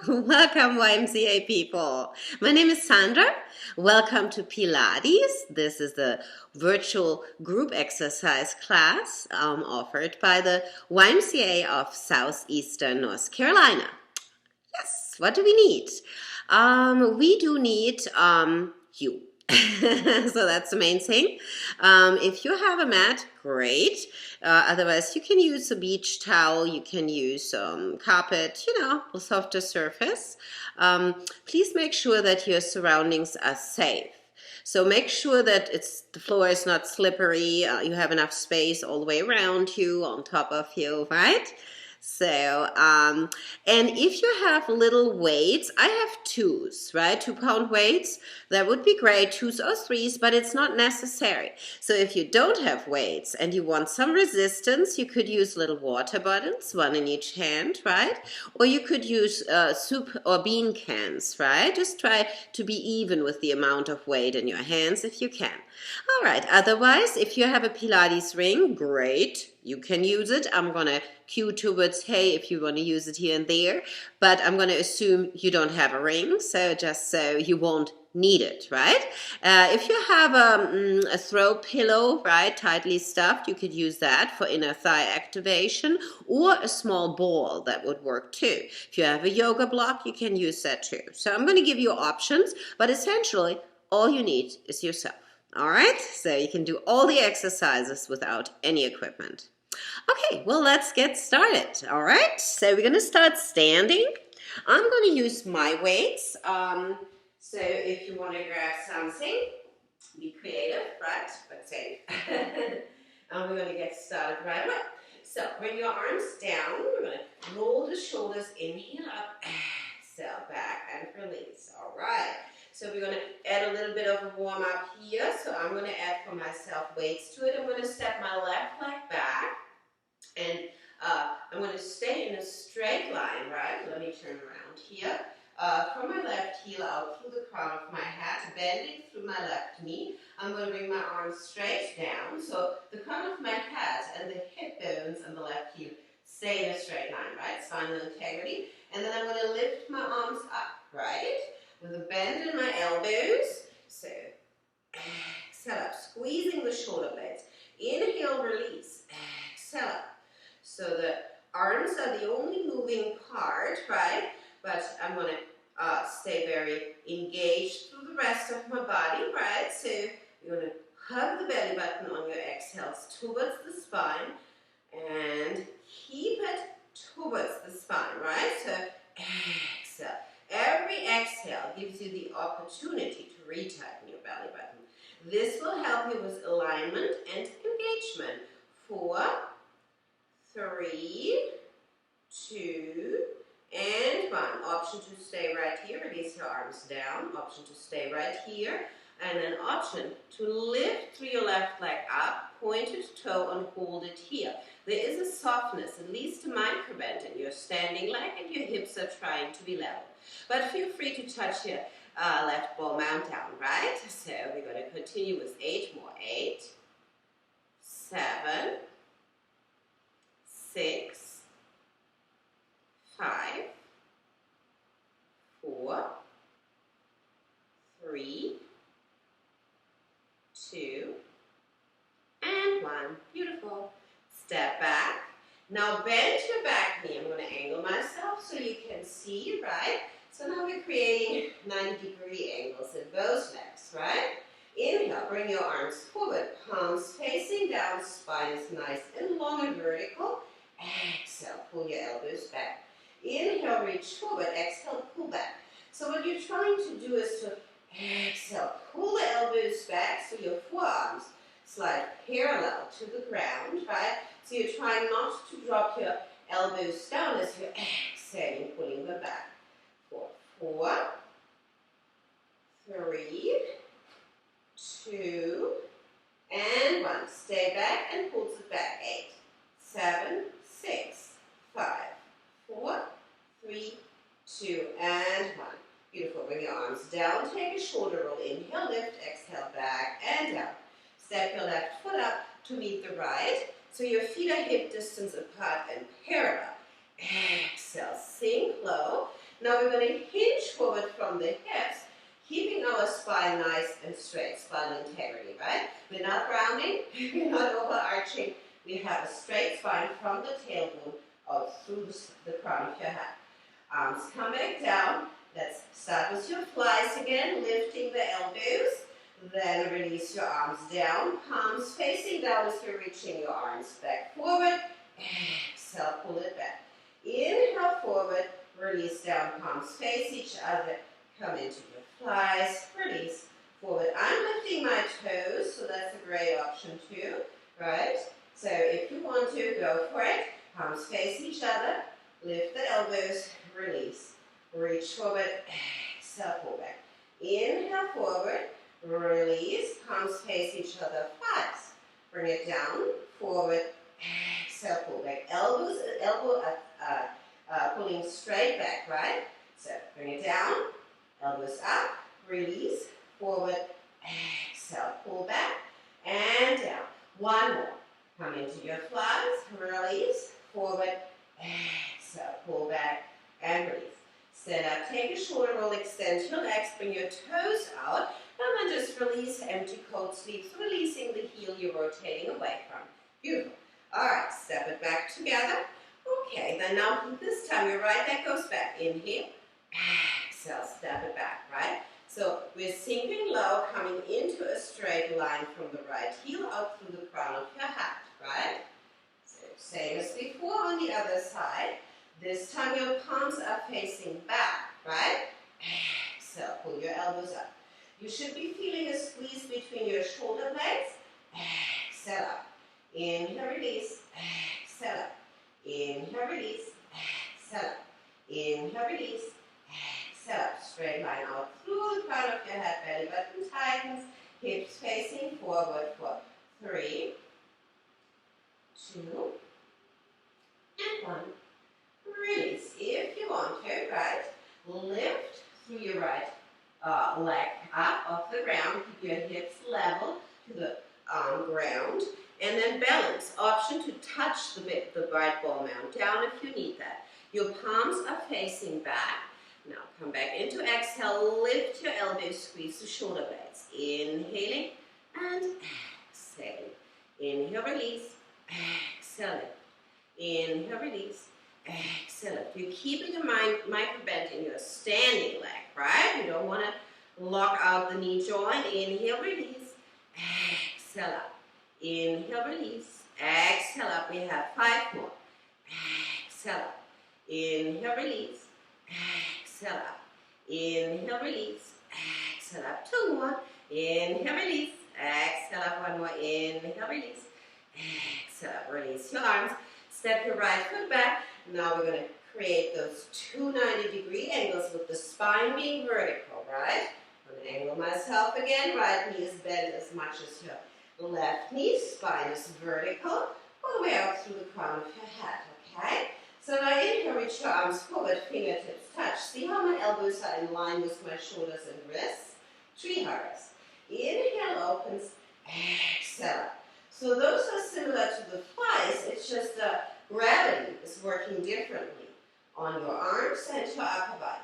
Welcome, YMCA people. My name is Sandra. Welcome to Pilates. This is the virtual group exercise class offered by the YMCA of Southeastern North Carolina. Yes, what do we need? We do need you. So that's the main thing. If you have a mat, great. Otherwise, you can use a beach towel. You can use carpet, a softer surface. Please make sure that your surroundings are safe. So make sure that the floor is not slippery. You have enough space all the way around you, on top of you, right? So, and if you have little weights, I have twos, right? 2-pound weights. That would be great, 2s or 3s, but it's not necessary. So if you don't have weights and you want some resistance, you could use little water bottles, one in each hand, right? Or you could use soup or bean cans, right? Just try to be even with the amount of weight in your hands if you can. All right, otherwise, if you have a Pilates ring, great. You can use it. I'm going to cue towards, hey, if you want to use it here and there. But I'm going to assume you don't have a ring, so just so you won't need it, right? If you have a throw pillow, right, tightly stuffed, you could use that for inner thigh activation, or a small ball, that would work too. If you have a yoga block, you can use that too. So I'm going to give you options, but essentially, all you need is yourself. All right, so you can do all the exercises without any equipment. Okay, well, let's get started. All right, so we're going to start standing. I'm going to use my weights. So if you want to grab something, be creative, right? But safe. And we're going to get started right away. So bring your arms down. We're going to roll the shoulders, inhale up, exhale back, and release. All right. So we're going to add a little bit of a warm up here. So I'm going to add for myself weights to it. I'm going to step my left leg back. And I'm going to stay in a straight line, right? Let me turn around here. From my left heel out through the crown of my head, bending through my left knee. I'm going to bring my arms straight down. So the crown of my head and the hip bones and the left heel stay in a straight line, right? Spinal integrity. And then I'm going to lift my arms up, right? With a bend in my elbows. So exhale up, squeezing the shoulder blades. Inhale, release. Exhale up. So the arms are the only moving part, right? But I'm going to stay very engaged through the rest of my body, right? So you're going to hug the belly button on your exhales towards the spine and keep it towards the spine, right? So exhale. Every exhale gives you the opportunity to retighten your belly button. This will help you with alignment and engagement. 4, 3, 2, and 1. Option to stay right here. Release your arms down. Option to stay right here. And an option to lift through your left leg up, pointed toe, and hold it here. There is a softness, at least a microbend in your standing leg, and your hips are trying to be level. But feel free to touch your left ball mount down, right? So we're going to continue with 8 more. 8, 7, 6, 5, 4, 3, 2, and 1. Beautiful. Step back. Now bend your back knee. I'm going to angle myself so you can see, right? So now we're creating 90-degree angles in both legs, right? Inhale, bring your arms forward, palms facing down, spine is nice and long and vertical. Exhale, pull your elbows back. Inhale, reach forward. Exhale, pull back. So what you're trying to do is to exhale, pull the elbows back so your forearms slide parallel to the ground, right? So you're trying not to drop your elbows down as you're exhaling, pulling them back. 4, 3, 2, and 1. Stay back and pulls it back. 8, 7, 6, 5, 4, 3, 2, and 1. Beautiful. Bring your arms down. Take a shoulder roll. Inhale, lift. Exhale, back and down. Step your left foot up to meet the right. So your feet are hip distance apart and parallel. Exhale, sink low. Now we're going to hinge forward from the hips, keeping our spine nice and straight, spinal integrity, right? We're not rounding, we're not overarching. We have a straight spine from the tailbone out through the crown of your head. Arms come back down. Let's start with your flies again, lifting the elbows. Then release your arms down, palms facing down as you're reaching your arms back forward. Exhale, pull it back. Inhale forward, release down, palms face each other. Come into your flies, release forward. I'm lifting my toes, so that's a great option too, right? So if you want to, go for it. Palms face each other, lift the elbows, release. Reach forward, exhale, pull back. Inhale forward, release, palms face each other, flies. Bring it down, forward, exhale, pull back. Elbows, pulling straight back, right? So bring it down, elbows up, release, forward, exhale, pull back, and down. One more. Come into your flies, release, forward, exhale, pull back, and release. Stand up, take a shoulder roll, extend your legs, bring your toes out, and then just release empty cold sleeves, releasing the heel you're rotating away from. Beautiful. All right, step it back together. Okay, then now this time your right leg goes back. Inhale, exhale, step it back, right? So we're sinking low, coming into a straight line from the right heel out through the crown of your head, right? So same as before on the other side. This time your palms are facing back, right? Exhale, pull your elbows up. You should be feeling a squeeze between your shoulder blades. Exhale up. Inhale, release. Exhale up. Inhale, release. Exhale up. Inhale, release. Exhale up. Straight line out through the crown of your head. Belly button tightens. Hips facing forward for 3, 2, and 1. Release. If you want to, right? Lift through your right leg up off the ground. Keep your hips level to the ground. And then balance. Option to touch the right ball mount down if you need that. Your palms are facing back. Now come back into exhale. Lift your elbows. Squeeze the shoulder blades. Inhaling and exhaling. Inhale, release. Exhale. Inhale, release. Excellent. You're keeping a micro bend in your standing leg, right? You don't want to lock out the knee joint. Inhale, release. Exhale up. Inhale, release. Exhale up. We have 5 more. Exhale up. Inhale, release. Exhale up. Inhale, release. Exhale up. 2 more. Inhale, release. Exhale up. 1 more. Inhale, release. Exhale up. Release your arms. Step your right foot back. Now we're going to create those 2 90-degree angles with the spine being vertical, right? I'm going to angle myself again. Right knee is bent as much as your left knee. Spine is vertical. All the way out through the crown of your head, okay? So now inhale, reach your arms forward, fingertips touch. See how my elbows are in line with my shoulders and wrists? Tree huggers. Inhale opens, exhale up. So those are similar to the flies. It's just gravity is working differently on your arms and your upper body.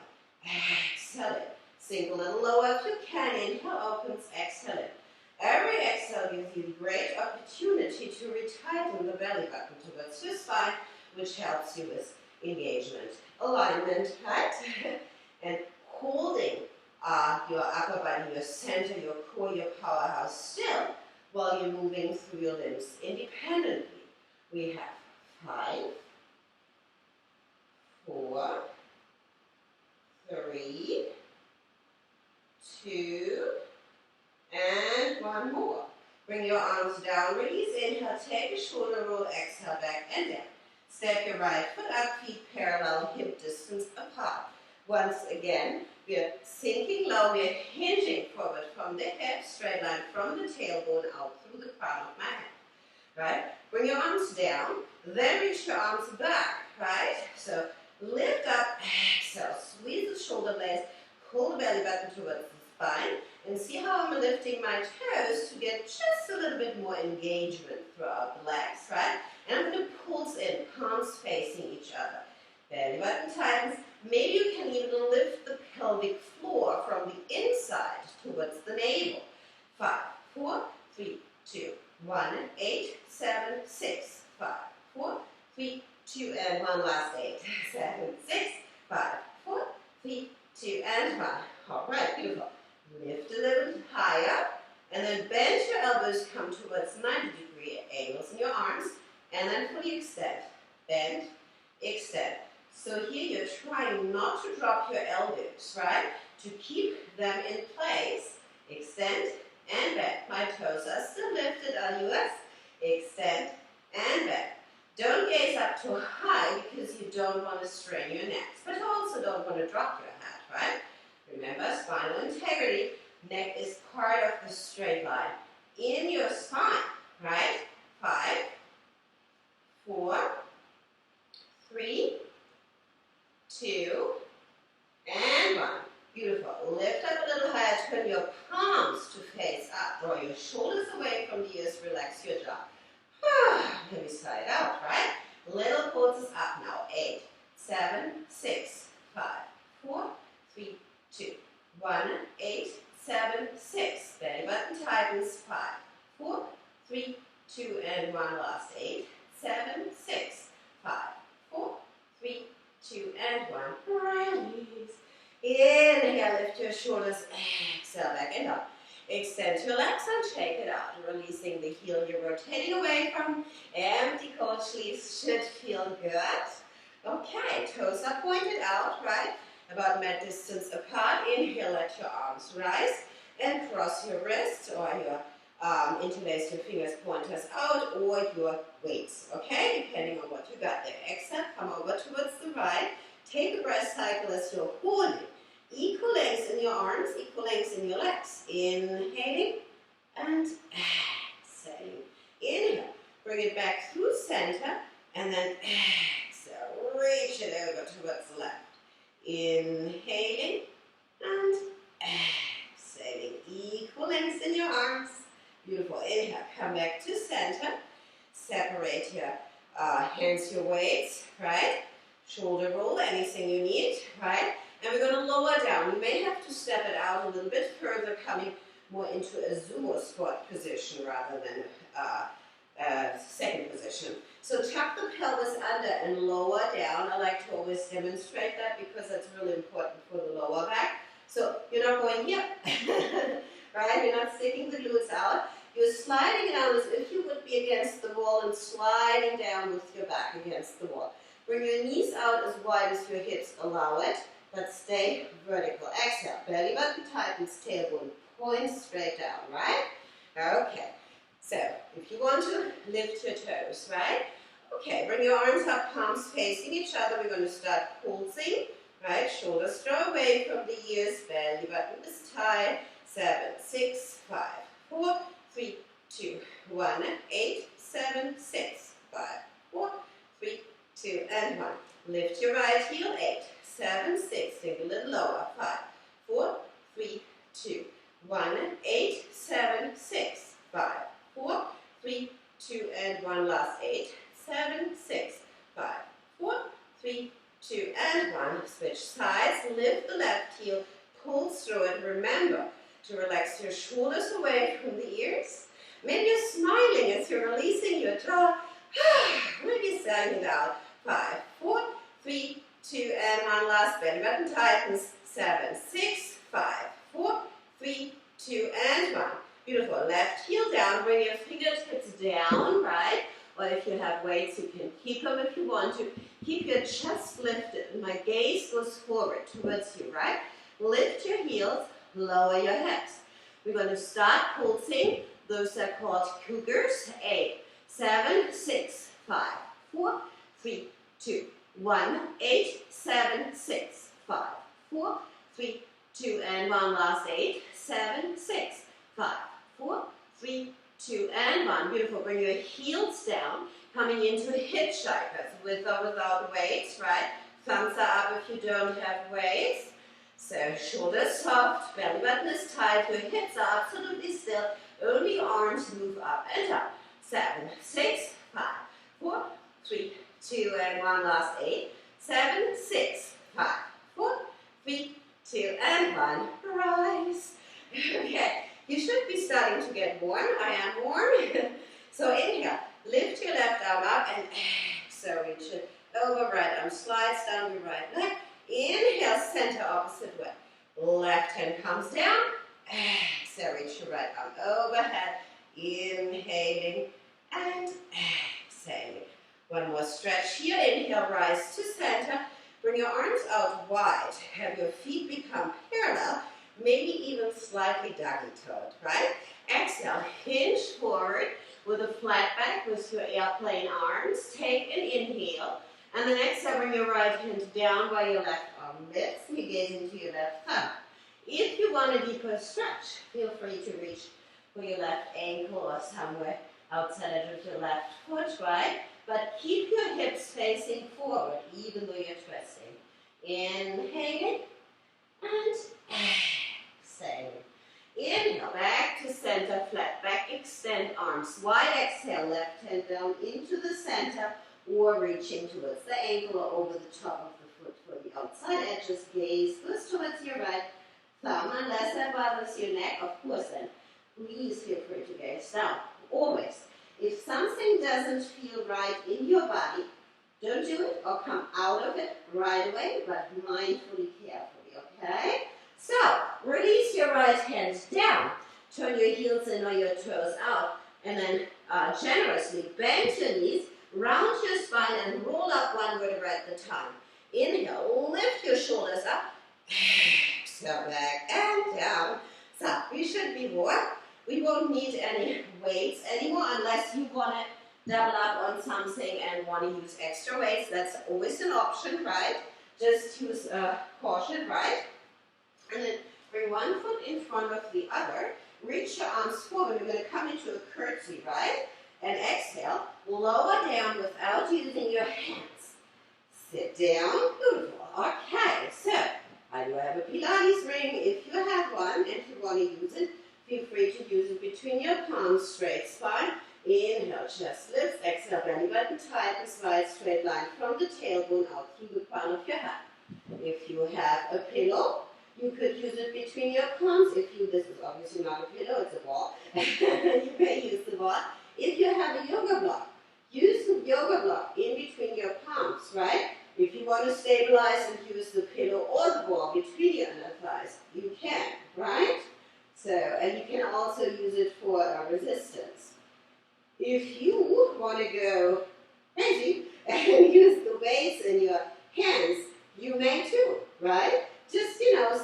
Exhale it. Sink a little lower if you can. Inhale opens, exhale it. Every exhale gives you great opportunity to retighten the belly button towards your spine, which helps you with engagement, alignment, right? And holding your upper body, your center, your core, your powerhouse still while you're moving through your limbs independently. We have 5, 4, 3, 2, and 1 more. Bring your arms down, release, inhale, take a shoulder roll, exhale, back and down. Step your right foot up, feet parallel, hip distance apart. Once again, we are sinking low, we are hinging forward from the hip, straight line from the tailbone out through the crown of my head, right? Bring your arms down, then reach your arms back, right? So lift up, exhale, squeeze the shoulder blades, pull the belly button towards the spine, and see how I'm lifting my toes to get just a little bit more engagement throughout the legs, right? And I'm going to pulse in, palms facing each other. Belly button tightens, Maybe you can even lift the pelvic floor from the inside towards the navel. 5, 4, 3, 2, 1, 8, 7, 6, 5, 4, 3, 2, and 1, last 8, 7, 6, 5, 4, 3, 2, and 1. All right, beautiful. Lift a little higher, and then bend your elbows, come towards 90-degree angles in your arms, and then fully extend. Bend, extend. So here you're trying not to drop your elbows, right? To keep them in place. Extend and bend. My toes are still lifted on yours. Extend and bend. Don't gaze up too high because you don't want to strain your necks, but you also don't want to drop your head, right? Remember, spinal integrity. Neck is part of the straight line in your spine, right? 5, 4, 3, 2, and 1. Beautiful. Lift up a little higher, turn your palms to face up. Draw your shoulders away from the ears, relax your jaw. Let me sigh it out, right? Little pulses up now. 8, 7, 6, 5, 4, 3, 2, 1, 8, 7, 6. Belly button tightens. 5, 4, 3, 2, and 1. Last 8, 7, 6, 5, 4, 3, 2, and 1. Release. Inhale, lift your shoulders. Exhale, back and up. Extend your legs and shake it out. Releasing the heel you're rotating away from. Empty cold sleeves should feel good. Okay, toes are pointed out, right? About mid distance apart. Inhale, let your arms rise and cross your wrists or your interlace your fingers, pointers out, or your weights, okay? Depending on what you got there. Exhale, come over towards the right. Take a breath cycle as you're holding. Equal lengths in your arms, equal lengths in your legs. Inhaling and exhaling. Inhale, bring it back through center, and then exhale. Reach it over towards the left. Inhaling and exhaling. Equal lengths in your arms. Beautiful. Inhale, come back to center. Separate your hands, your weights, right? Shoulder roll, anything you need, right? And we're going to lower down. You may have to step it out a little bit further, coming more into a Sumo Squat position rather than a second position. So tuck the pelvis under and lower down. I like to always demonstrate that because that's really important for the lower back. So you're not going here, right? You're not sticking the glutes out. You're sliding down as if you would be against the wall and sliding down with your back against the wall. Bring your knees out as wide as your hips allow it, but stay vertical. Exhale, belly button tightens, tailbone points straight down, right? Okay, so if you want to lift your toes, right? Okay, bring your arms up, palms facing each other. We're going to start pulsing, right? Shoulders draw away from the ears, belly button is tight. 7, 6, 5, 4, 3, 2, 1, 8, 7, 6, 5, 4, 3, 2, and 1. Lift your right heel. 8, 7, 6. Think a little lower. 5, 4, 3, 2, 1, 8, 7, 6, 5, 4, 3, 2, and 1. Last 8, 7, 6, 5, 4, 3, 2, and 1. Switch sides. Lift the left heel. Pull through it. Remember to relax your shoulders away from the ears. Maybe you're smiling as you're releasing your jaw. Maybe standing out. 5, 4, 3, 2, and 1. Last belly button tightens. 7, 6, 5, 4, 3, 2, and 1. Beautiful. Left heel down. Bring your fingertips down, right? Or if you have weights, you can keep them if you want to. Keep your chest lifted. My gaze goes forward towards you, right? Lift your heels. Lower your hips. We're going to start pulsing. Those are called cougars. 8, 7, 6, 5, 4, 3, 2, 1, 8, 7, 6, 5, 4, 3, 2, and 1. Last 8, 7, 6, 5, 4, 3, 2, and 1. Beautiful. Bring your heels down, coming into a hip shakers with or without weights, right? Thumbs are up if you don't have weights. So shoulders soft, belly button is tight, your hips are absolutely still, only arms move up and down. 7, 6, 5, 4, 3, 2, and 1. Last 8, 7, 6, 5, starting to get warm. I am warm. So inhale, lift your left arm up and exhale, reach it over, right arm slides down your right leg. Inhale, center opposite way. Left hand comes down. Exhale, reach your right arm overhead. Inhaling and exhaling. One more stretch here. Inhale, rise to center. Bring your arms out wide. Have your feet become parallel, maybe even slightly doggy-toed, right? Exhale, hinge forward with a flat back with your airplane arms. Take an inhale. And then exhale, bring your right hand down while your left arm lifts. You gaze into your left thumb. If you want a deeper stretch, feel free to reach for your left ankle or somewhere outside of your left foot, right? But keep your hips facing forward, even though you're twisting. Inhaling and exhaling. Inhale, back to center, flat back, extend arms wide. Exhale, left hand down into the center or reaching towards the ankle or over the top of the foot for the outside edges. Gaze goes towards your right thumb, unless that bothers your neck, of course, then please feel free to gaze down. Always. If something doesn't feel right in your body, don't do it or come out of it right away, but mindfully, carefully, okay? So, release your right hand down. Turn your heels in or your toes out. And then generously bend your knees, round your spine, and roll up one vertebra at a time. Inhale, lift your shoulders up. Exhale, back and down. So, we should be warm. We won't need any weights anymore unless you want to double up on something and want to use extra weights. That's always an option, right? Just use caution, right? And then bring one foot in front of the other. Reach your arms forward. We're going to come into a curtsy, right? And exhale. Lower down without using your hands. Sit down. Beautiful. Okay, so I do have a Pilates ring. If you have one and you want to use it, feel free to use it between your palms, straight spine. Inhale, chest lifts. Exhale, belly button tightens, right straight line from the tailbone out through the crown of your head. If you have a pillow, you could use it between your palms. This is obviously not a pillow, it's a ball. You may use the ball. If you have a yoga block, use the yoga block in between your palms, right? If you want to stabilize and use the pillow or the ball between your inner thighs, you can, right? So, and you can also use it for resistance. If you want to go crazy and use the weights in your hands, you may too, right? Just,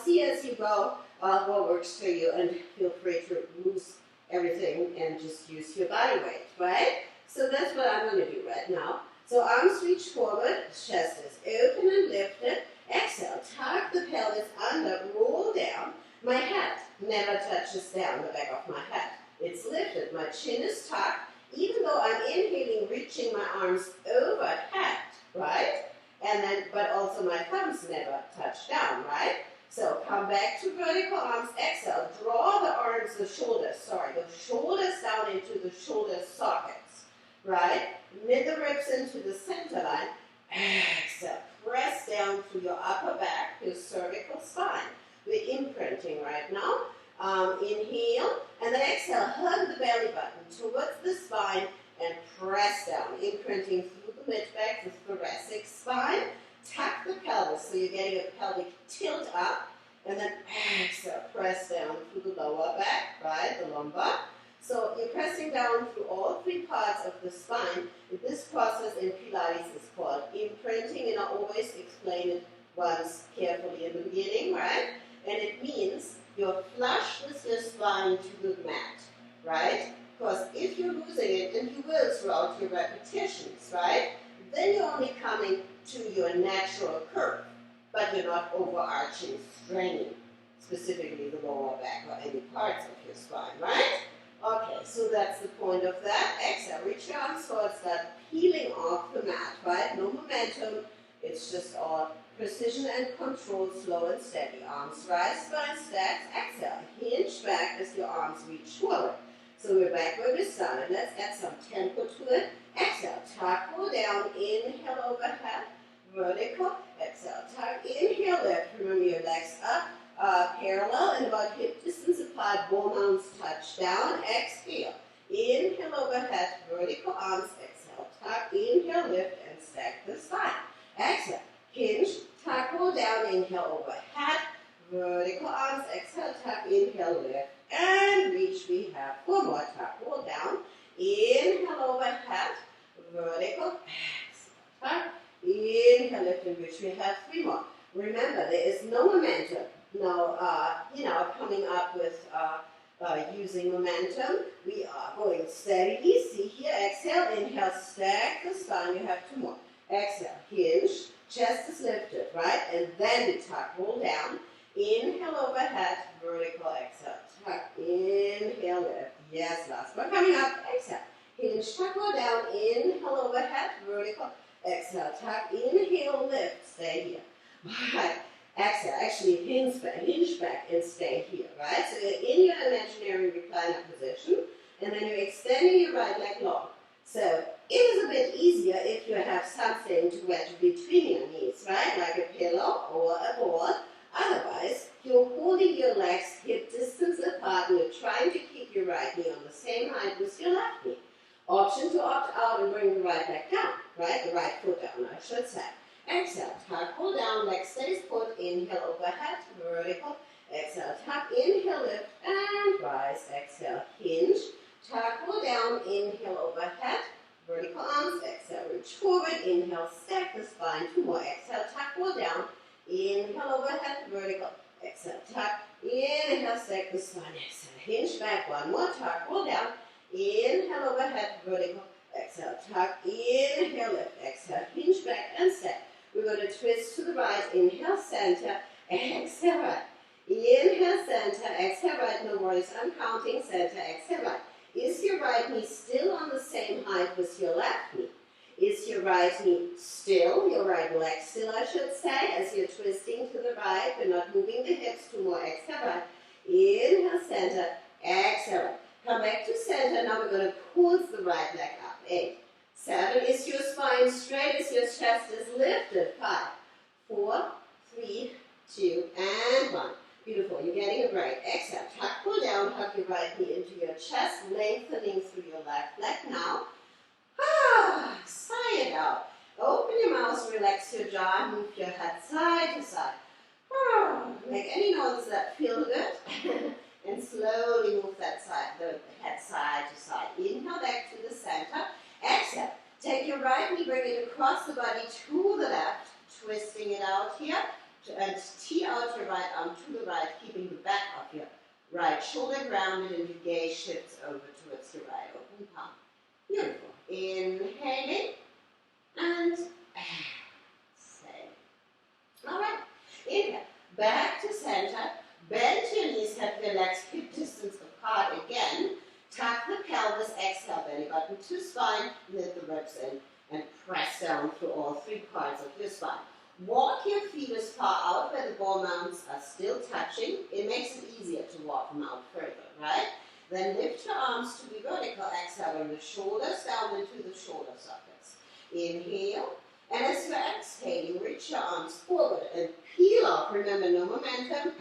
see as you go what works for you, and feel free to lose everything and just use your body weight, right? So that's what I'm going to do right now. So arms reach forward, chest is open and lifted. Exhale, tuck the pelvis under, roll down. My head never touches down the back of my head. It's lifted. My chin is tucked. Even though I'm inhaling, reaching my arms overhead, right? And then, but also my thumbs never touch down, right? So come back to vertical arms. Exhale. Draw the arms, the shoulders down into the shoulder sockets, right? Mid the ribs into the center line. Exhale. Press down through your upper back, your cervical spine. We're imprinting right now. Inhale, and then exhale, hug the belly button towards the spine and press down, imprinting through the mid-back, the thoracic spine. Tuck the pelvis, so you're getting a pelvic tilt up, and then exhale, press down through the lower back, right, the lumbar. So you're pressing down through all three parts of the spine. This process in Pilates is called imprinting, and I always explain it once carefully in the beginning, right? And it means you're flush with your spine to the mat, right? Because if you're losing it, and you will throughout your repetitions, right? Then you're only coming to your natural curve, but you're not overarching, straining, specifically the lower back or any parts of your spine, right? Okay, so that's the point of that. Exhale, reach your arms forward, start peeling off the mat, right? No momentum, it's just all precision and control, slow and steady. Arms rise, spine stacks. Exhale, hinge back as your arms reach forward. So we're back where we started. Let's add some tempo to it. Exhale, tuck, pull down, inhale overhead, vertical. Exhale, tuck, inhale, lift. Remember your legs up, parallel and about hip distance apart. apart, ball mounts touch down, exhale. Inhale overhead, vertical arms, exhale, tuck, inhale, lift, and stack the spine. Exhale, hinge, tuck, roll down, inhale overhead, vertical arms, exhale, tuck, inhale, lift, and reach. We have 4 more, tuck, roll down, inhale overhead, vertical, exhale, tuck, inhale, lift, and reach. We have 3 more. Remember, there is no momentum. No, coming up with using momentum. We are going steady. See here, exhale, inhale, stack the spine. You have 2 more. Exhale, hinge, chest is lifted, right? And then we tuck, roll down. Inhale overhead, vertical, exhale, tuck, inhale, lift. Yes, last one coming up. Exhale, hinge, tuck, roll down. Inhale overhead, vertical, exhale, tuck, inhale, lift. Stay here. All right. Exhale, actually hinge back and stay here, right? So you're in your imaginary recliner position, and then you're extending your right leg long. So it is a bit easier if you have something to wedge between your knees, right? Like a pillow or a ball. Otherwise, you're holding your legs hip distance apart, and you're trying to keep your right knee on the same height with your left knee. Option to opt out and bring the right leg down, right? The right foot down, I should say. Exhale, tuck, pull down, leg stays put, inhale overhead, vertical, exhale, tuck, inhale, lift, and rise, exhale, hinge, tuck, pull down, inhale overhead, vertical arms, exhale, reach forward, inhale, stack the spine, 2 more, exhale, tuck, pull down, inhale overhead, vertical, exhale, tuck, inhale, stack the spine, exhale, hinge back, 1 more, tuck, pull down, inhale overhead, vertical, exhale, tuck, inhale, lift, exhale, hinge back, and stack. We're going to twist to the right, inhale, center, exhale, right. Inhale, center, exhale, right, no worries, I'm counting, center, exhale, right. Is your right knee still on the same height with your left knee? Is your right knee still, your right leg still, I should say, as you're twisting to the right, you're not moving the hips, 2 more, exhale, right. Inhale, center, exhale, right. Come back to center, now we're going to pull the right leg up, 8. 7, is your spine straight as your chest is lifted? 5, 4, 3, 2, and 1. Beautiful, you're getting a break. Exhale, tuck, pull down, tuck your right knee into your chest, lengthening through your left leg now. Sigh it out. Open your mouth, relax your jaw, move your head side to side. Make any noises that feel good. And slowly move that side, the head side to side. Inhale back to the center. Exhale. Take your right knee, bring it across the body to the left, twisting it out here, and tee out your right arm to the right, keeping the back of your right shoulder grounded, and your gaze shifts over towards your right open palm. Beautiful. Inhaling and exhaling. All right. Inhale. Back to center. Bend your knees, have your legs hip distance apart again. Tuck the pelvis, exhale, belly button to spine, lift the ribs in, and press down through all 3 parts of your spine. Walk your feet as far out where the ball mounts are still touching. It makes it easier to walk them out further, right? Then lift your arms to be vertical, exhale, bring the shoulders down into the shoulder sockets. Inhale, and as you're exhaling, reach your arms forward and peel off. Remember, no momentum.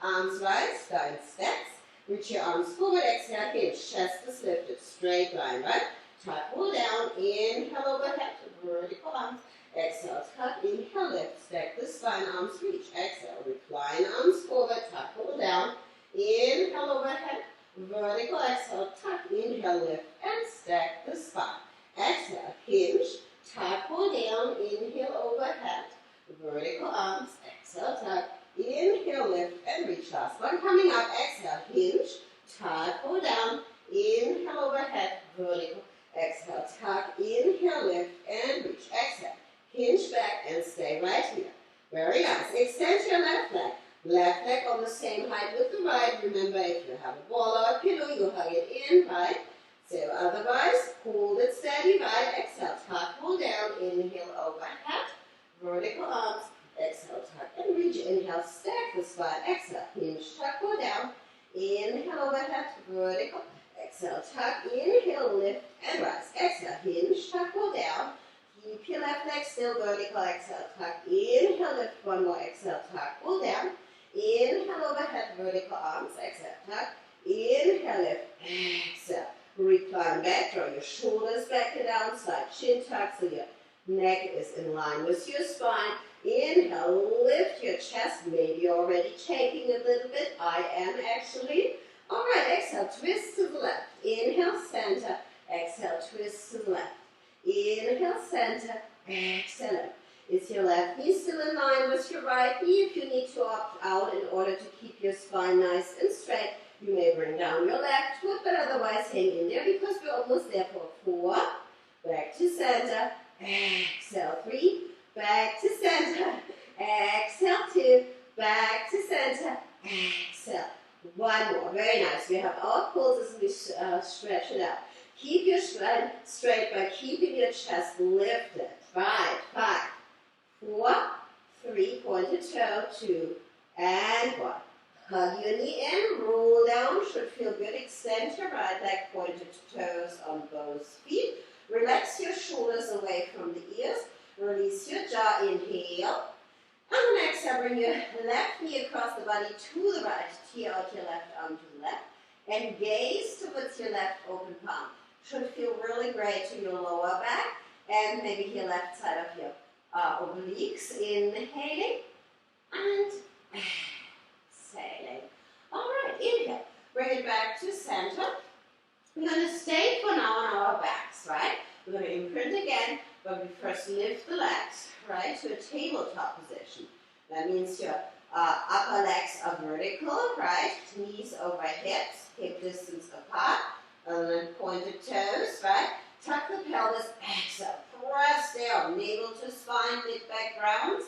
Arms rise, down steps. Reach your arms forward, exhale, hinge, chest is lifted, straight line, right? Tuck, pull down, inhale overhead, vertical arms, exhale, tuck, inhale, lift, stack the spine, arms reach, exhale, recline, arms forward, tuck, pull down, inhale overhead, vertical, exhale, tuck, inhale, lift, and stack the spine. Exhale, hinge, tuck, pull down, inhale overhead, vertical arms, exhale, tuck, inhale, lift, and reach. Last one coming up. Exhale, hinge, tuck, pull down, inhale overhead, vertical, exhale, tuck, inhale, lift, and reach. Exhale, hinge back and stay right here. Very nice. Extend your left leg. Left leg on the same height with the right. Remember, if you have a ball or a pillow, you hug it in, right? So otherwise, hold it steady, right? Exhale, tuck, pull down, inhale overhead, vertical arms, exhale, tuck, and reach. Inhale, stack the spine. Exhale, hinge, tuck, pull down. Inhale, overhead, vertical. Exhale, tuck, inhale, lift, and rise. Exhale, hinge, tuck, pull down. Keep your left leg still vertical. Exhale, tuck, inhale, lift. One more. Exhale, tuck, pull down. Inhale, overhead vertical arms. Exhale, tuck. Inhale, lift. Exhale. Recline back, draw your shoulders back and down, slide chin tuck so your neck is in line with your spine. Inhale, lift your chest, maybe already shaking a little bit. I am actually. All right, exhale, twist to the left. Inhale, center. Exhale, twist to the left. Inhale, center. Exhale, left. Is your left knee still in line with your right knee? If you need to opt out in order to keep your spine nice and straight, you may bring down your left foot, but otherwise hang in there because we're almost there for 4. Back to center. Exhale, 3. Back to center. Exhale, 2. Back to center. Exhale. 1 more. Very nice. We have our pulses and we stretch it out. Keep your spine straight by keeping your chest lifted. 5, 4, 3, pointed toe, 2, and 1. Hug your knee in, roll down, should feel good. Extend your right leg, pointed toes on both feet. Relax your shoulders away from the ears. Release your jaw, inhale. And then exhale, bring your left knee across the body to the right. Tear out your left arm to the left. And gaze towards your left open palm. Should feel really great to your lower back. And maybe your left side of your obliques. Inhaling. And exhaling. All right, inhale. Bring it back to center. We're going to stay for now on our backs, right? We're going to imprint again, but we first lift the legs, right, to a tabletop position. That means your upper legs are vertical, right? Knees over hips, hip distance apart, and then pointed toes, right? Tuck the pelvis, exhale, press down, navel to spine, mid back rounds,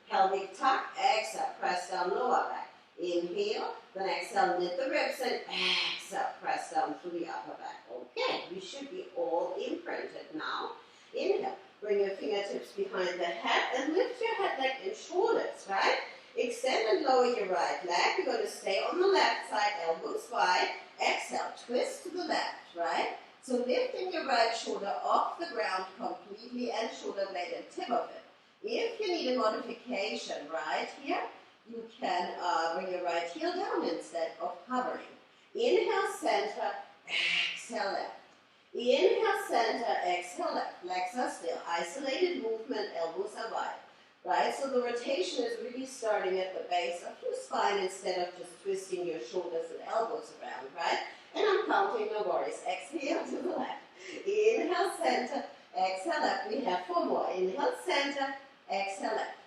pelvic tuck, exhale, press down lower back. Inhale, then exhale, knit the ribs, and exhale, press down through the upper back. Okay, we should be all imprinted now. Inhale, bring your fingertips behind the head and lift your head, neck, and shoulders, right? Extend and lower your right leg. You're going to stay on the left side, elbows wide. Exhale, twist to the left, right? So lifting your right shoulder off the ground completely and shoulder blade and tip of it. If you need a modification right here, you can bring your right heel down instead of hovering. Inhale, center, exhale, left. Inhale, center, exhale, left. Legs are still. Isolated movement, elbows are wide. Right? So the rotation is really starting at the base of your spine instead of just twisting your shoulders and elbows around, right? And I'm counting, no worries. Exhale to the left. Inhale, center, exhale, left. We have 4 more. Inhale, center, exhale, left.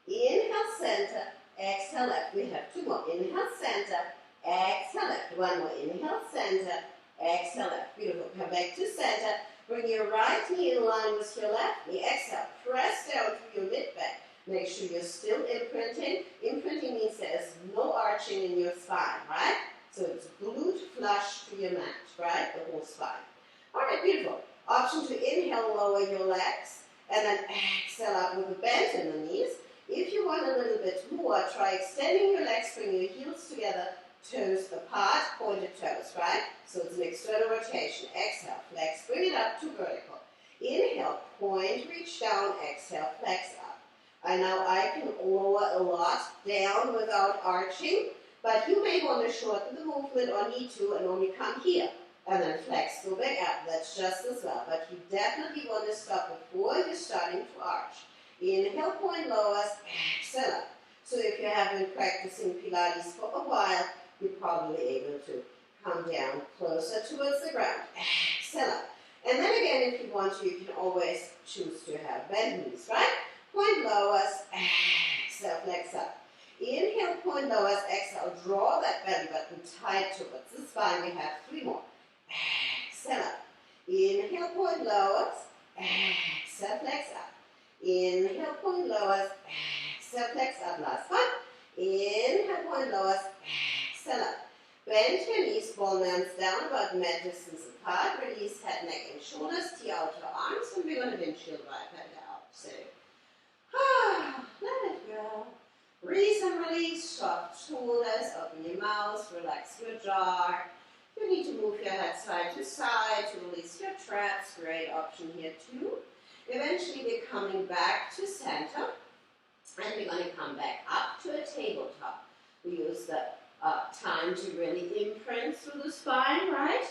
Inhale, center, exhale, left. We have 2 more. Inhale, center, exhale, left. 1 more. Inhale, center, exhale, left. Beautiful. Come back to center. Bring your right knee in line with your left knee. Exhale. Press down through your mid-back. Make sure you're still imprinting. Imprinting means there's no arching in your spine, right? So it's glute flush to your mat, right? The whole spine. All right, beautiful. Option to inhale, lower your legs. And then exhale up with a bend in the knees. If you want a little bit more, try extending your legs, bring your heels together, toes apart, pointed toes, right? So it's an external rotation. Exhale, flex, bring it up to vertical. Inhale, point, reach down, exhale, flex up. I know I can lower a lot down without arching, but you may want to shorten the movement or need to and only come here. And then flex, go back up. That's just as well. But you definitely want to stop before you're starting to arch. Inhale, point lowers, exhale up. So if you have been practicing Pilates for a while, you're probably able to come down closer towards the ground. Exhale up. And then again, if you want to, you can always choose to have bent knees, right? Point lowers, exhale, flex up. Inhale, point lowers, exhale, draw that belly button tight towards the spine. We have 3 more. Exhale up. Inhale, point lowers, exhale, flex up. Inhale, point lowers, exhale, flex up. Last one. Inhale, point lowers, exhale up. Bend your knees, ball hands down about mat distance apart. Release head, neck, and shoulders. Tee out your arms, and we're going to windshield right hand out. So, let it go. Breathe and release. Soft shoulders. Open your mouth. Relax your jaw. You need to move your head side to side to release your traps. Great option here too. Eventually, we're coming back to center, and we're going to come back up to a tabletop. We really imprint through the spine, right?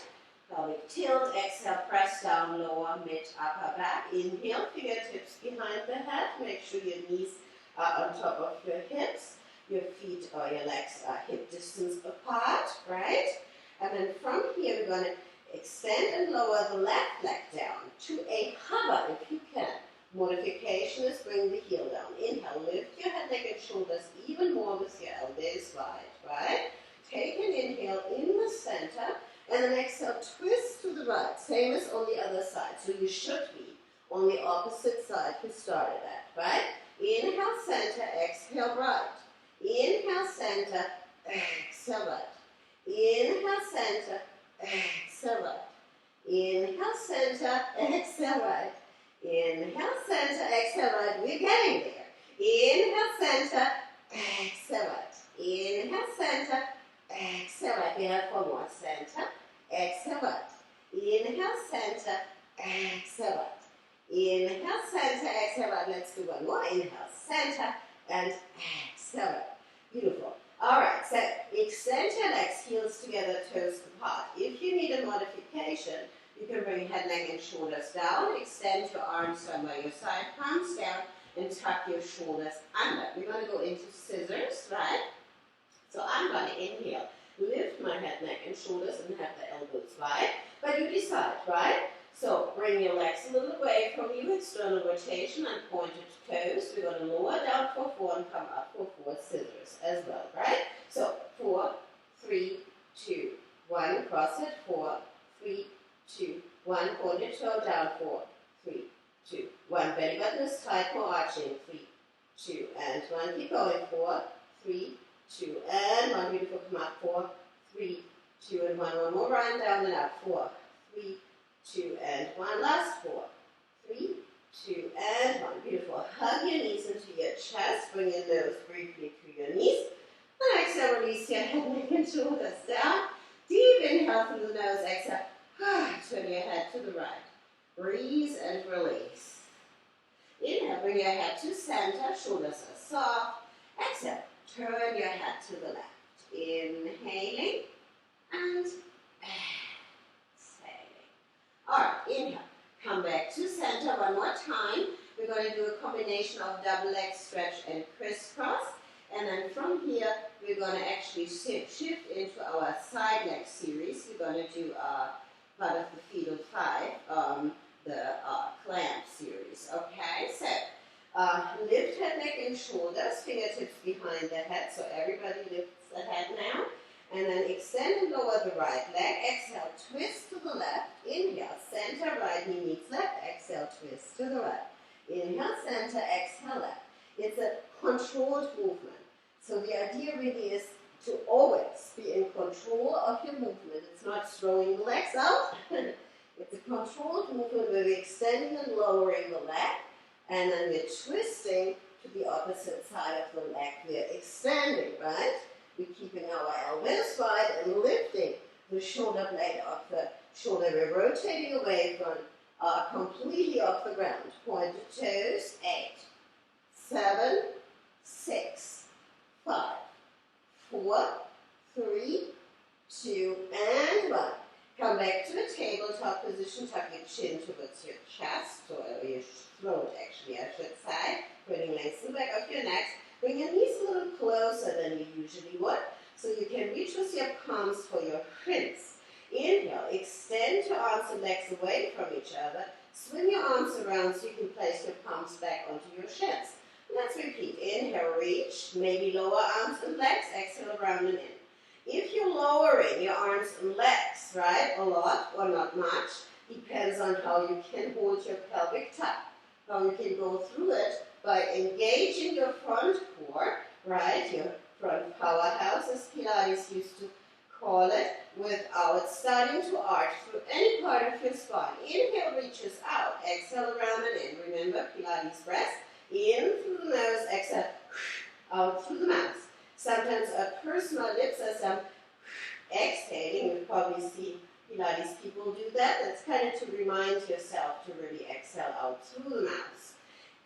Pelvic tilt, exhale, press down, lower, mid, upper back. Inhale, fingertips behind the head. Make sure your knees are on top of your hips. Your feet or your legs are hip distance apart, right? And then from here, we're going to extend and lower the left leg down to a hover if you can. Modification is bring the heel down. Inhale, lift your head, neck, and shoulders even more with your elbows wide, right? Take an inhale in the center, and then exhale, twist to the right. Same as on the other side. So you should be on the opposite side you started at, right? Inhale, center, exhale, right. Inhale, center, exhale, right. Inhale, center, exhale, right. Inhale, center, exhale, right. Inhale, center, exhale, right. We're getting there. Inhale, center, exhale, right. Inhale, center, exhale, right. We have one more. Center, exhale, right. Inhale, center, exhale, right. Inhale, center, exhale, right. Let's do one more. Inhale, center, and exhale, right. Beautiful. All right, so extend your legs, heels together, toes apart. If you need a modification, you can bring head, neck, and shoulders down. Extend your arms down by your side, palms down, and tuck your shoulders under. We're going to go into scissors, right? So I'm going to inhale, lift my head, neck, and shoulders, and have the elbows wide. But you decide, right? So bring your legs a little away from you, external rotation, and pointed toes. We're going to lower down for 4 and come up for 4 scissors as well, right? So 4, 3, 2, 1. Cross it. 4, 3, 2, 1. Pointed toe down. 4, 3, 2, 1. Belly button is tight for arching. 3, 2, and 1. Keep going. 4, 3, 2, and 1. Beautiful. Come up. 4, 3, 2, and 1. One more run down and up. 4, 3, 2, and 1. Last 4, 3, 2, and 1. Beautiful. Hug your knees into your chest. Bring your nose briefly to your knees. And exhale, release your head, neck, and shoulders down. Deep inhale through the nose. Exhale. Turn your head to the right. Breathe and release. Inhale, bring your head to center. Shoulders are soft. Exhale. Turn your head to the left. Inhaling and exhaling. All right, inhale. Come back to center one more time. We're going to do a combination of double leg stretch and crisscross. And then from here, we're going to actually shift into our side leg series. We're going to do part of the fetal 5, the clamp series. Okay, so lift head, neck, and shoulders, fingertips behind the head. So everybody lifts the head now. And then extend and lower the right leg. Exhale, twist to the left. Inhale, center, right knee meets left. Exhale, twist to the right. Inhale, center, exhale, left. It's a controlled movement. So the idea really is to always be in control of your movement. It's not throwing the legs out. It's a controlled movement where we're extending and lowering the leg. And then we're twisting to the opposite side of the leg. We're extending, right? We're keeping our elbows wide and lifting the shoulder blade off the shoulder. We're rotating away from completely off the ground. Pointed toes. 8, 7, 6, 5, 4, 3, 2, and 1. Come back to a tabletop position. Tuck your chin towards your chest, or your throat, actually, I should say. Bringing length the back of your neck. Bring your knees a little closer than you usually would, so you can reach with your palms for your shins. Inhale, extend your arms and legs away from each other. Swing your arms around so you can place your palms back onto your shins. Let's repeat. Inhale, reach, maybe lower arms and legs. Exhale, around and in. If you're lowering your arms and legs, right, a lot or not much, depends on how you can hold your pelvic tuck, how you can go through it by engaging your front core, right, your front powerhouse, as Pilates used to call it, without starting to arch through any part of your spine. Inhale, reaches out. Exhale, around and in. Remember, Pilates breath. In through the nose, exhale, out through the mouth. Sometimes a personal lips as I'm exhaling. You'll probably see Pilates people do that. That's kind of to remind yourself to really exhale out through the mouth.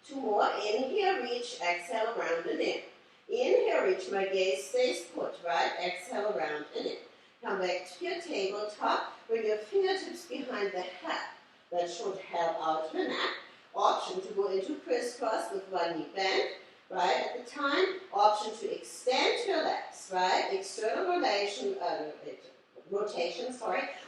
2 more. Inhale, reach, exhale, around and in. Inhale, reach, my gaze stays put, right? Exhale, around and in. Come back to your tabletop. Bring your fingertips behind the head. That should help out your neck. Option to go into crisscross with one knee bent, right, at the time. Option to extend your legs, right? External rotation,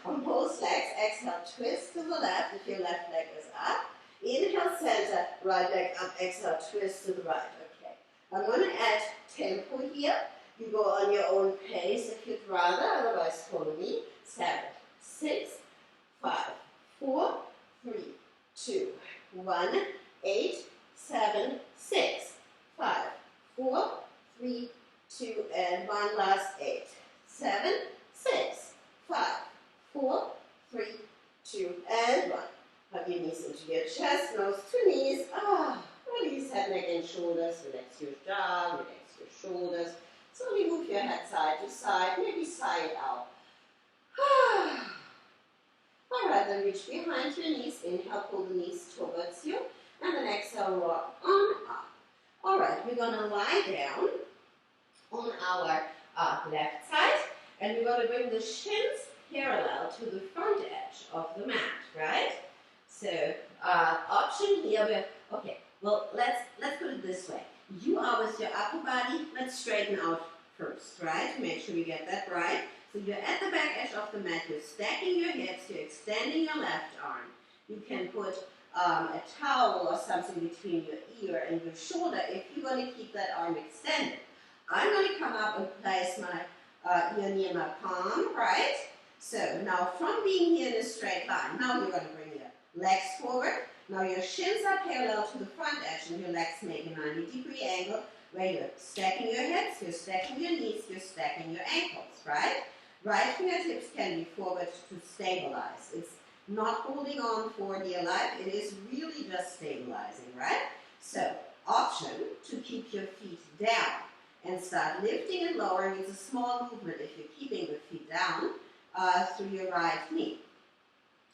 on both legs. Exhale, twist to the left if your left leg is up. Inhale, center, right leg up. Exhale, twist to the right. Okay. I'm going to add tempo here. You go on your own pace if you'd rather, otherwise follow me. 7, 6, 5, 4, 3, 2, 1, 8, 7, 6, 5, 4, 3, 2, and 1, last 8, 7, 6, 5, 4, 3, 2, and 1. Hug your knees into your chest, nose to knees. Release head, neck, and shoulders. Relax your jaw, relax your shoulders. Slowly move your head side to side, maybe side out. Alright, then reach behind your knees. Inhale, pull the knees towards you. And then exhale, rock on up. Alright, we're going to lie down on our left side. And we're going to bring the shins parallel to the front edge of the mat, right? So, option here, okay, well, let's put it this way. You are with your upper body. Let's straighten out first, right? Make sure we get that right. So you're at the back edge of the mat. You're stacking your hips. You're extending your left arm. You can put a towel or something between your ear and your shoulder if you're going to keep that arm extended. I'm going to come up and place my ear near my palm, right? So now from being here in a straight line, now you're going to bring your legs forward. Now your shins are parallel to the front edge and your legs make a 90-degree angle where you're stacking your hips, you're stacking your knees, you're stacking your ankles, right? Right fingertips can be forward to stabilize. It's not holding on for dear life. It is really just stabilizing, right? So, option to keep your feet down and start lifting and lowering. It's a small movement if you're keeping the feet down through your right knee.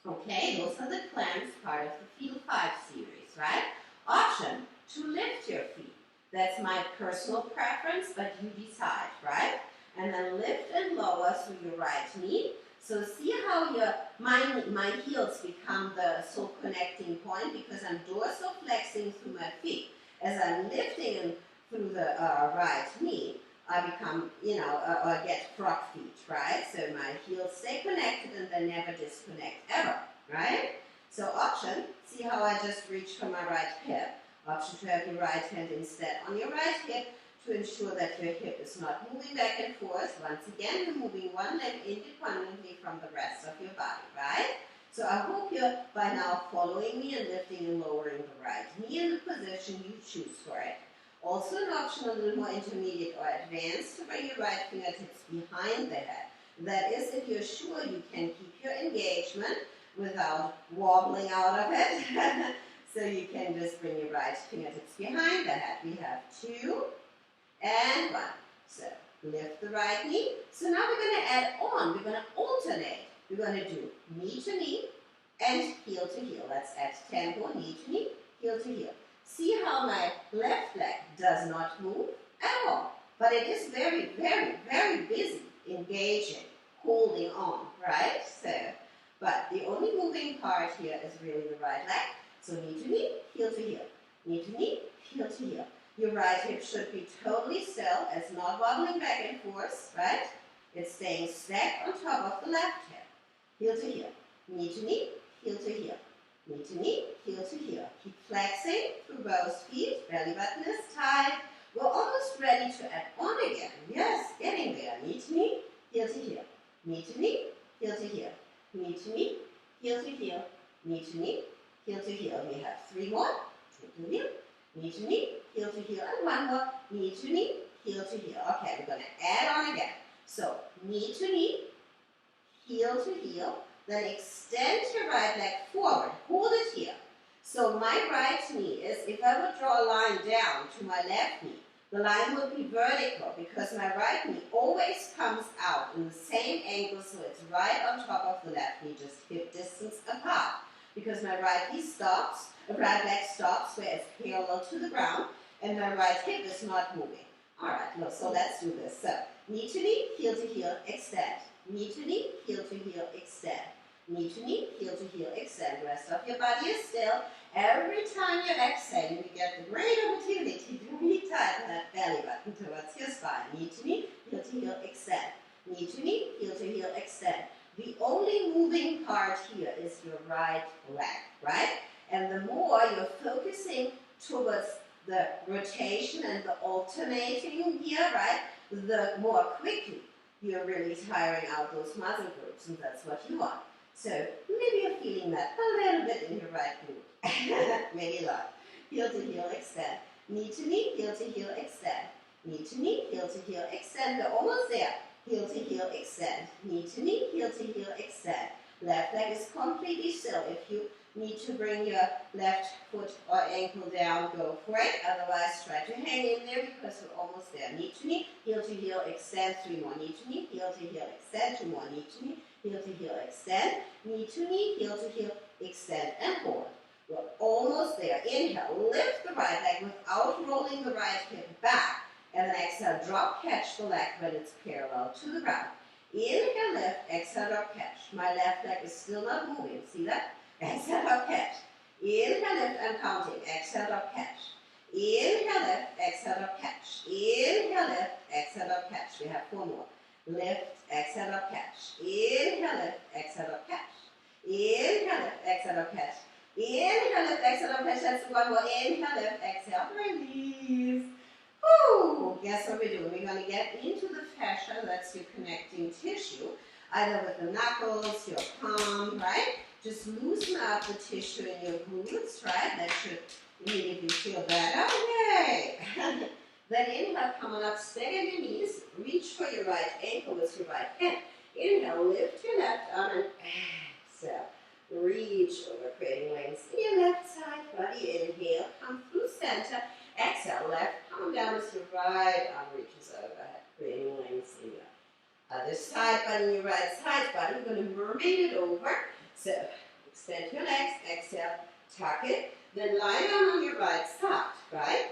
Okay, those are the planks, part of the Field 5 series, right? Option to lift your feet. That's my personal preference, but you decide, right? And then lift and lower through your right knee. So see how my heels become the sole connecting point because I'm dorsiflexing through my feet. As I'm lifting through the right knee, I become, or get frog feet, right? So my heels stay connected and they never disconnect ever, right? So option, see how I just reach for my right hip. Option to have your right hand instead on your right hip to ensure that your hip is not moving back and forth. Once again, you're moving one leg independently from the rest of your body, right? So I hope you're by now following me and lifting and lowering the right knee in the position you choose for it. Also an option a little more intermediate or advanced to bring your right fingertips behind the head. That is if you're sure you can keep your engagement without wobbling out of it. So you can just bring your right fingertips behind the head. We have 2 and 1. So lift the right knee. So now we're going to add on. We're going to alternate. We're going to do knee to knee and heel to heel. Let's add tempo, knee to knee, heel to heel. See how my left leg does not move at all. But it is very, very, very busy engaging, holding on, right? So, but the only moving part here is really the right leg. So knee to knee, heel to heel. Knee to knee, heel to heel. Your right hip should be totally still. It's not wobbling back and forth, right? It's staying stacked on top of the left hip. Heel to heel. Knee to knee, heel to heel. Knee to knee, heel to heel. Keep flexing through both feet. Belly button is tight. We're almost ready to add on again. Yes, getting there. Knee to knee, heel to heel. Knee to knee, heel to heel. Knee to knee, heel to heel. Knee to knee, heel to heel. We have 3 more. Knee to knee, heel to heel. And 1 more. Knee to knee, heel to heel. Okay, we're going to add on again. So, knee to knee, heel to heel. Then extend your right leg forward. Hold it here. So my right knee is, if I would draw a line down to my left knee, the line would be vertical because my right knee always comes out in the same angle, so it's right on top of the left knee, just hip distance apart. Because my right knee stops, right leg stops where it's parallel to the ground, and my right hip is not moving. All right, so let's do this. So knee to knee, heel to heel, extend. Knee to knee, heel to heel, extend. Knee to knee, heel to heel, extend. Rest of your body is still. Every time you exhale, you get the great opportunity to re-tighten that belly button towards your spine. Knee to knee, heel to heel, extend. Knee to knee, heel to heel, extend. The only moving part here is your right leg, right? And the more you're focusing towards the rotation and the alternating here, right, the more quickly you're really tiring out those muscle groups, and that's what you want. So maybe you're feeling that a little bit in your right glute. Maybe not. Heel to heel, extend. Knee to knee, heel to heel, extend. Knee to knee, heel to heel, extend. We're almost there. Heel to heel, extend. Knee to knee, heel to heel, extend. Left leg is completely still. If you need to bring your left foot or ankle down, go for it. Otherwise, try to hang in there because we're almost there. Knee to knee, heel to heel, extend. 3 more. Knee to knee, heel to heel, extend. 2 more. Knee to knee, heel to heel, extend. Knee to knee, heel to heel, extend, and hold. We're almost there. Inhale, lift the right leg without rolling the right hip back. And then exhale, drop, catch the leg when it's parallel to the ground. Inhale, lift, exhale, drop, catch. My left leg is still not moving. See that? Exhale, drop, catch. Inhale, lift, I'm counting. Exhale, drop, catch. Inhale, lift, exhale, drop, catch. Inhale, lift, exhale, drop, catch. We have 4 more. Lift, exhale, drop, catch. Inhale, lift, exhale, drop, catch. Inhale, lift, exhale, drop, catch. Inhale, lift, exhale, drop, catch. Let's do 1 more. Inhale, lift, exhale, release. Woo! Guess what we're doing? We're going to get into the fascia, that's your connecting tissue, either with the knuckles, your palm, right? Just loosen up the tissue in your glutes, right? That should immediately feel better. Yay! Then inhale, come on up, stay on your knees, reach for your right ankle with your right hand. Inhale, lift your left arm and exhale. Reach over, creating length in your left side body. Inhale, come through center. Exhale, left arm down as your right arm reaches overhead, creating length in your other side body, your right side body. We're going to mermaid it over. So, extend your legs, exhale, tuck it, then lie down on your right side, right?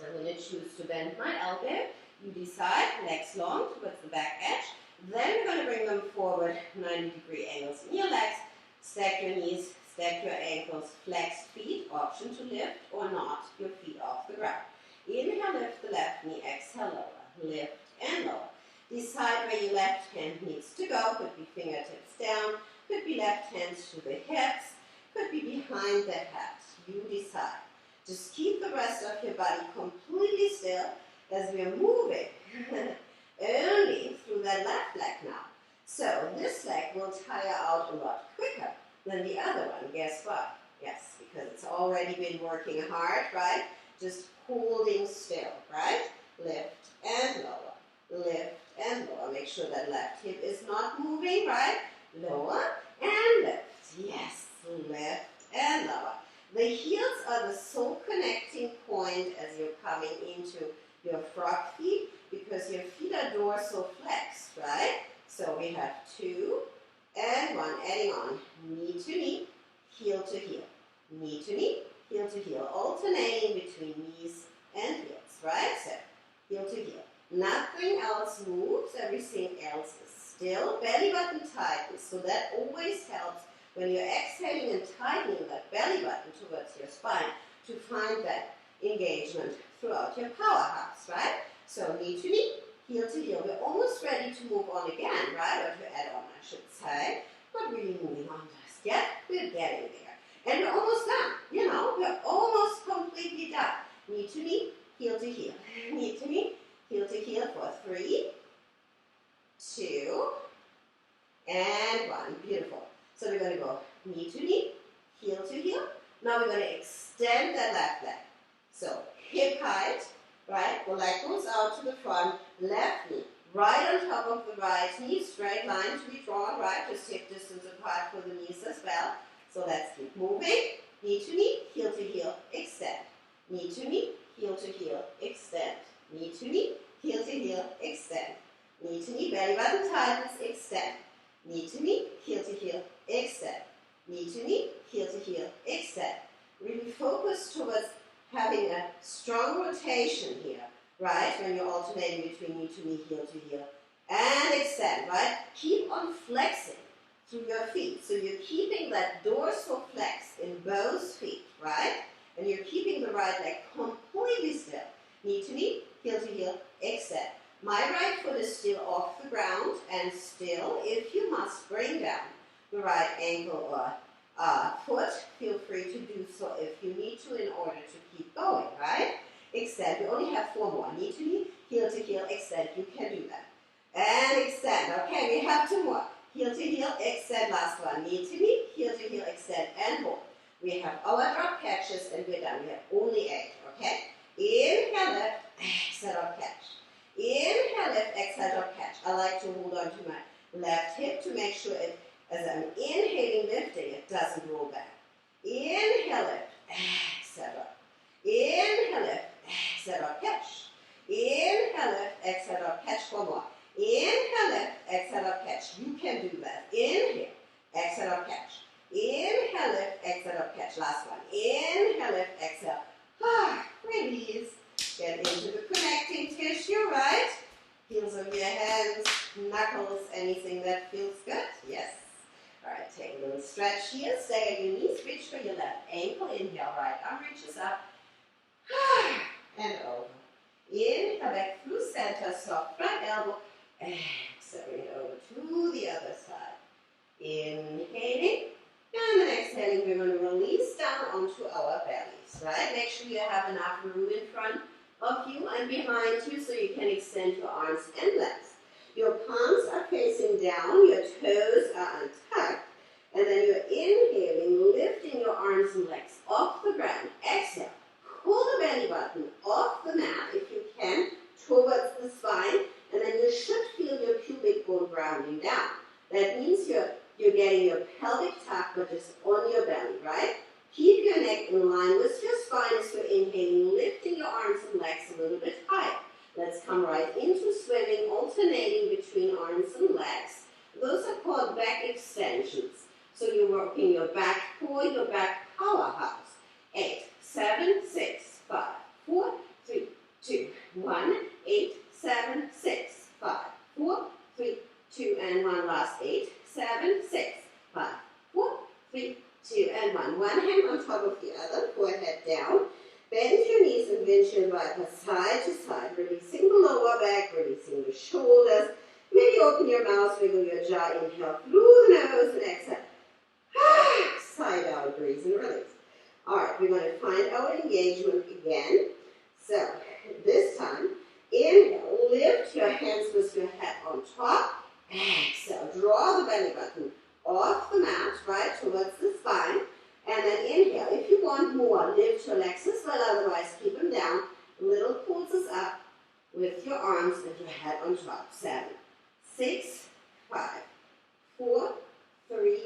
I'm going to choose to bend my elbow. You decide, legs long towards the back edge. Then we're going to bring them forward, 90-degree angles in your legs. Stack your knees, stack your ankles, flex feet, option to lift or not your feet off the ground. Inhale, lift the left knee, exhale, lower, lift and lower. Decide where your left hand needs to go. Could be fingertips down, could be left hands to the hips, could be behind the head. You decide. Just keep the rest of your body completely still as we're moving only through that left leg now. So this leg will tire out a lot quicker than the other one. Guess what? Yes, because it's already been working hard, right? Just holding still, right? Lift and lower. Lift and lower. Make sure that left hip is not moving, right? Lower and lift. Yes, lift and lower. The heels are the sole connecting point as you're coming into your frog feet because your feet are dorsal-flexed, right? So we have 2 and 1, adding on, knee to knee, heel to heel, knee to knee, heel to heel, alternating between knees and heels, right? So, heel to heel. Nothing else moves, everything else is still. Belly button tightens, so that always helps when you're exhaling and tightening that belly button towards your spine to find that engagement throughout your powerhouse, right? So, knee to knee, heel to heel. We're almost ready to move on again, right? Or to add on, I should say. Not really moving on just yet. We're getting there. And we're almost done. You know, we're almost completely done. Knee to knee, heel to heel. Knee to knee, heel to heel for 3, 2, and 1. Beautiful. So we're going to go knee to knee, heel to heel. Now we're going to extend that left leg. So hip height, right? The leg goes out to the front, left knee, right on top of the right knee, straight line to be drawn, right? Just hip distance apart for the knees as well. So let's keep moving. Knee to knee, heel to heel, extend. Knee to knee, heel to heel, extend. Knee to knee, heel to heel, extend. Knee to knee, belly button tightens, extend. Knee to knee, heel to heel, extend. Knee to knee, heel to heel, extend. Really focus towards having a strong rotation here, right? When you're alternating between knee to knee, heel to heel, and extend, right? Keep on flexing through your feet. So you're keeping that dorsal flex in both feet, right? And you're keeping the right leg completely still. Knee to knee, heel to heel, extend. My right foot is still off the ground, and still, if you must bring down the right ankle or foot, feel free to do so if you need to in order to keep going, right? Extend. We only have 4 more. Knee to knee, heel to heel, extend. You can do that. And extend. Okay, we have 2 more. Heel to heel, extend. Last one. Knee to knee, heel to heel, extend, and hold. We have our drop catches, and we're done. We have only 8, okay? Inhale, lift, exhale, drop catch. Inhale, lift, exhale, drop catch. I like to hold on to my left hip to make sure it, as I'm inhaling, lifting, it doesn't roll back. Inhale, lift, exhale, drop. Inhale, lift, exhale, drop catch. Inhale, lift, exhale, drop catch. 4 more. Inhale, lift, exhale, drop catch. You can do that. Inhale, exhale, drop catch. Inhale, lift, exhale, drop catch. Last one. Inhale, lift, exhale. Release. Get into the connecting tissue, right? Heels of your hands, knuckles, anything that feels good. Yes. All right, take a little stretch here. Stay on your knees. Reach for your left ankle. Inhale, right arm reaches up. And over. Inhale, back through center, soft right elbow. Exhale, bring it over to the other side. Inhaling. And then exhaling, we're going to release down onto our bellies, right? Make sure you have enough room in front of you and behind you so you can extend your arms and legs. Your palms are facing down, your toes are untucked, and then you're inhaling, lifting your arms and legs off the ground. Exhale, pull the belly button off the mat if you can, towards the spine, and then you should feel your pubic bone grounding down. That means you're getting your pelvic tuck, but just on your belly, right? Keep your neck in line with your spine as you're inhaling, lifting your arms and legs a little bit higher. Let's come right into swimming, alternating between arms and legs. Those are called back extensions. So you're working your back core, your back powerhouse. 8, 7, 6, 5, 4, 3, 2, 1. 8, 7, 6, 5, 4, 3, 2, and 1. Last 8, 7, 6, 5, 4, 3, 2, and 1. One hand on top of the other, forehead down. Bend your knees and windshield wiper side to side, releasing the lower back, releasing the shoulders. Maybe open your mouth, wiggle your jaw, inhale through the nose and exhale. Side out, breathe and release. All right, we're going to find our engagement again. So this time, inhale, lift your hands with your head on top. Exhale, draw the belly button off the mat, right towards the spine. And then inhale. If you want more, lift your legs as well, otherwise keep them down. Little pulses up with your arms and your head on top. 7, 6, 5, 4, 3,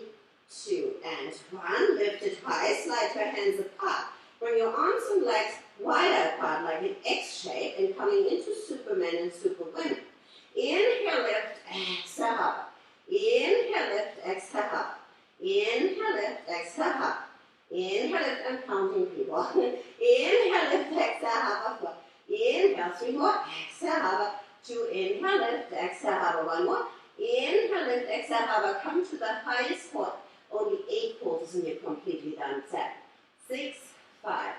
2, and 1. Lift it high, slide your hands apart. Bring your arms and legs wider apart like an X shape and coming into Superman and Superwoman. Inhale, lift, exhale, up. Inhale, lift, exhale, up. Inhale, lift, exhale, up. Inhale, lift, I'm counting people. Inhale, lift, exhale, up. Inhale, 3 more, exhale, up. 2, inhale, lift, exhale, up. 1 more. Inhale, lift, exhale, up. Come to the highest point. Only 8 pulses and you're completely done. 7, 6, 5,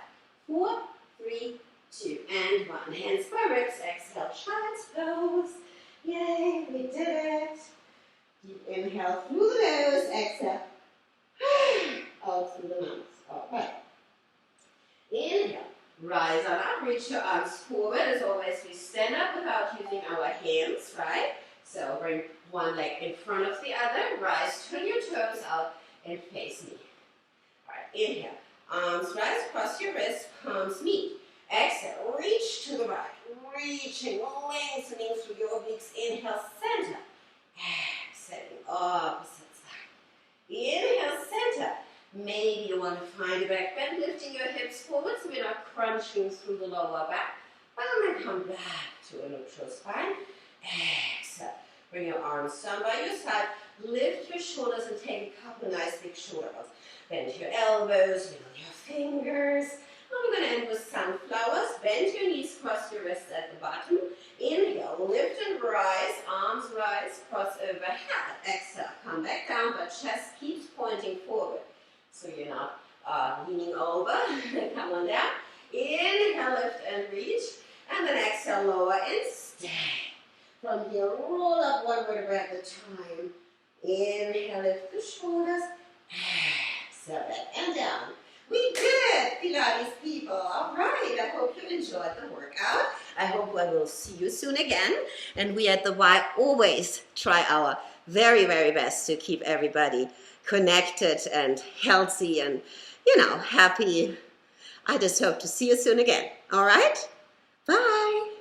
4, 3, 2, and 1. Hands by ribs, exhale, child's pose. Yay, we did it. Deep inhale through the nose, exhale out through the mouth. All right. Inhale, rise on up, reach your arms forward. As always, we stand up without using our hands, right? So bring one leg in front of the other, rise, turn your toes out, and face me. All right, inhale, arms rise, cross your wrists, palms meet. Exhale, reach to the right, reaching, lengthening through your obliques. Inhale, center. Exhaling, opposite side. Inhale, center. Maybe you want to find a back bend, lifting your hips forward so we're not crunching through the lower back. And then come back to a neutral spine. Exhale. Bring your arms down by your side. Lift your shoulders and take a couple nice big shoulder rolls. Bend your elbows, wiggle your fingers. We're going to end with sunflowers. Bend your knees, cross your wrists at the bottom. Inhale, lift and rise, arms rise, cross overhead. Exhale, come back down, but chest keeps pointing forward. So you're not leaning over. Come on down. Inhale, lift and reach. And then exhale, lower and stay. From here, roll up one vertebra at a time. Inhale, lift the shoulders. Exhale, back and down. We did it, Pilates people. All right, I hope you enjoyed the workout. I hope I will see you soon again. And we at the Y always try our very, very best to keep everybody connected and healthy and, happy. I just hope to see you soon again. All right? Bye.